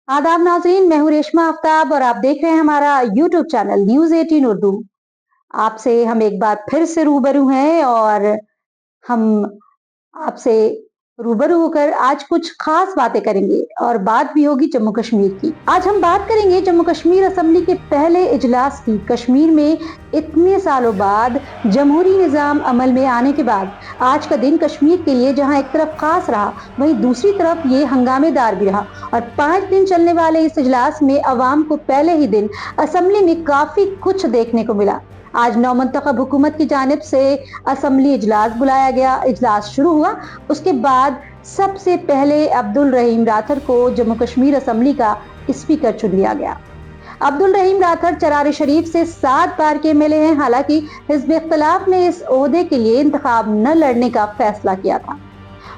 आदाब नाज़रीन, मैं हूँ रेशमा आफ्ताब और आप देख रहे हैं हमारा यूट्यूब चैनल न्यूज़ 18 उर्दू। आपसे हम एक बार फिर से रूबरू हैं और हम आपसे रूबरू होकर आज कुछ खास बातें करेंगे और बात भी होगी जम्मू कश्मीर की। आज हम बात करेंगे जम्मू कश्मीर असेंबली के पहले इजलास की। कश्मीर में इतने सालों बाद जमहूरी निजाम अमल में आने के बाद आज का दिन कश्मीर के लिए जहां एक तरफ खास रहा, वहीं दूसरी तरफ ये हंगामेदार भी रहा और 5 दिन चलने वाले इस इजलास में अवाम को पहले ही दिन असेंबली में काफी कुछ देखने को मिला। आज नौमंतखब हुकूमत की जानिब से असेंबली इजलास बुलाया गया। इजलास शुरू हुआ, उसके बाद सबसे पहले अब्दुल रहीम राथर को जम्मू कश्मीर असेंबली का स्पीकर चुन लिया गया। अब्दुल रहीम राथर चरार शरीफ से 7 बार के एमएलए हैं। हालांकि हिज़्ब इख्तिलाफ ने इस ओहदे के लिए इंतखाब न लड़ने का फैसला किया था।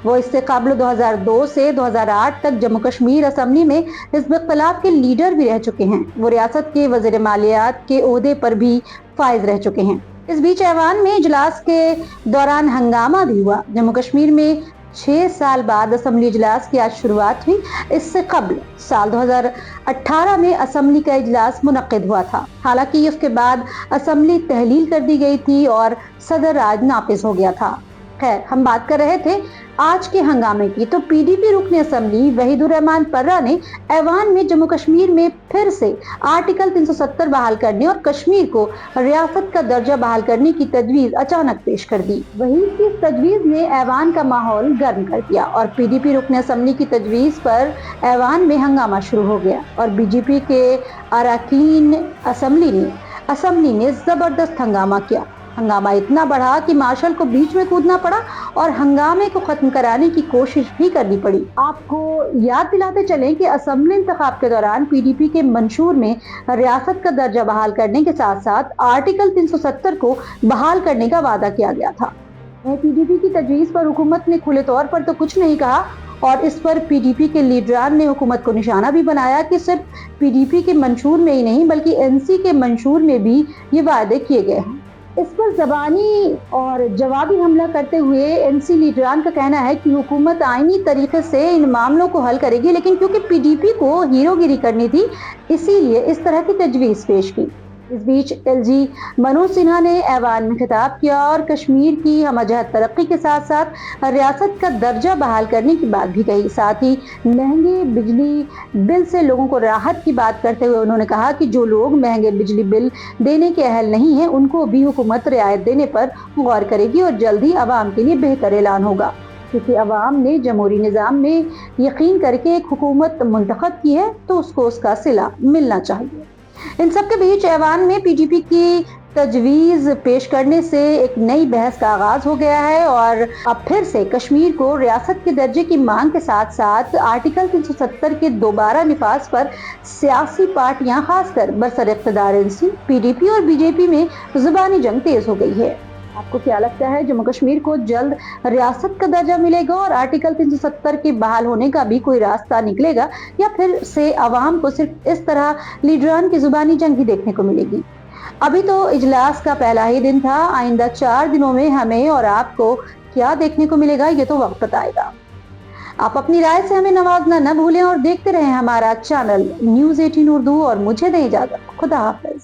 वो इससे कबल 2002 से 2008 तक जम्मू कश्मीर असेंबली में हिज़्ब इख्तिलाफ के लीडर भी रह चुके हैं। वो रियासत के वज़ीर मालियात के ओहदे पर भी फाइज रह चुके हैं। इस बीच ऐवान में इजलास के दौरान हंगामा भी हुआ। जम्मू कश्मीर में 6 साल बाद असेंबली इजलास की आज शुरुआत हुई। इससे कबल साल 2018 में असेंबली का इजलास मुनक्किद हुआ था। हालांकि उसके बाद असेंबली तहलील कर दी गई थी और सदर राज नाफिज हो गया था। खैर, हम बात कर रहे थे आज के हंगामे की। तो पीडीपी रुकन असेंबली वहीदुर रहमान पर्रा ने ऐवान में जम्मू कश्मीर में फिर से आर्टिकल 370 बहाल करने और कश्मीर को रियासत का दर्जा बहाल करने की तजवीज अचानक पेश कर दी। वहीं की तजवीज ने ऐवान का माहौल गर्म कर दिया और पीडीपी रुकन असेंबली की तजवीज पर ऐवान में हंगामा शुरू हो गया और बीजेपी के अरकान असेंबली ने जबरदस्त हंगामा किया। हंगामा इतना बढ़ा कि मार्शल को बीच में कूदना पड़ा और हंगामे को खत्म कराने की कोशिश भी करनी पड़ी। आपको याद दिलाते चलें कि असेंबली इंतखाब के दौरान पीडीपी के मंशूर में रियासत का दर्जा बहाल करने के साथ साथ आर्टिकल 370 को बहाल करने का वादा किया गया था। पीडीपी की तजवीज पर हुकूमत ने खुले तौर पर तो कुछ नहीं कहा और इस पर पीडीपी के लीडरान ने हुकूमत को निशाना भी बनाया कि सिर्फ पीडीपी के मंशूर में ही नहीं बल्कि एनसी के मंशूर में भी ये वादे किए गए हैं। इस पर जबानी और जवाबी हमला करते हुए एनसी लीडरान का कहना है कि हुकूमत आईनी तरीके से इन मामलों को हल करेगी, लेकिन क्योंकि पीडीपी को हीरोगिरी करनी थी इसीलिए इस तरह की तजवीज पेश की। इस बीच एलजी मनोज सिन्हा ने ऐवान में खिताब किया और कश्मीर की हमजहत तरक्की के साथ साथ रियासत का दर्जा बहाल करने की बात भी कही। साथ ही महंगे बिजली बिल से लोगों को राहत की बात करते हुए उन्होंने कहा कि जो लोग महंगे बिजली बिल देने के अहल नहीं है उनको भी हुकूमत रियायत देने पर गौर करेगी और जल्द ही अवाम के लिए बेहतर ऐलान होगा, क्योंकि अवाम ने जमहूरी निज़ाम में यकीन करके एक हुकूमत मुंतखब की है तो उसको उसका सिला मिलना चाहिए। इन सब के बीच ऐवान में पीडीपी की तजवीज पेश करने से एक नई बहस का आगाज हो गया है और अब फिर से कश्मीर को रियासत के दर्जे की मांग के साथ साथ आर्टिकल 370 के दोबारा निफाज पर सियासी पार्टियां खासकर बरसर इख्तिदार एनसी, पीडीपी और बीजेपी में जुबानी जंग तेज हो गई है। आपको क्या लगता है, जम्मू कश्मीर को जल्द रियासत का दर्जा मिलेगा और आर्टिकल 370 के बहाल होने का भी कोई रास्ता निकलेगा या फिर से अवाम को सिर्फ इस तरह लीडरान की जुबानी जंग ही देखने को मिलेगी? अभी तो इजलास का पहला ही दिन था। आइंदा 4 दिनों में हमें और आपको क्या देखने को मिलेगा ये तो वक्त बताएगा। आप अपनी राय से हमें नवाजना न भूलें और देखते रहें हमारा चैनल न्यूज़ 18 उर्दू और मुझे दें इजाजत। खुदा हाफिज।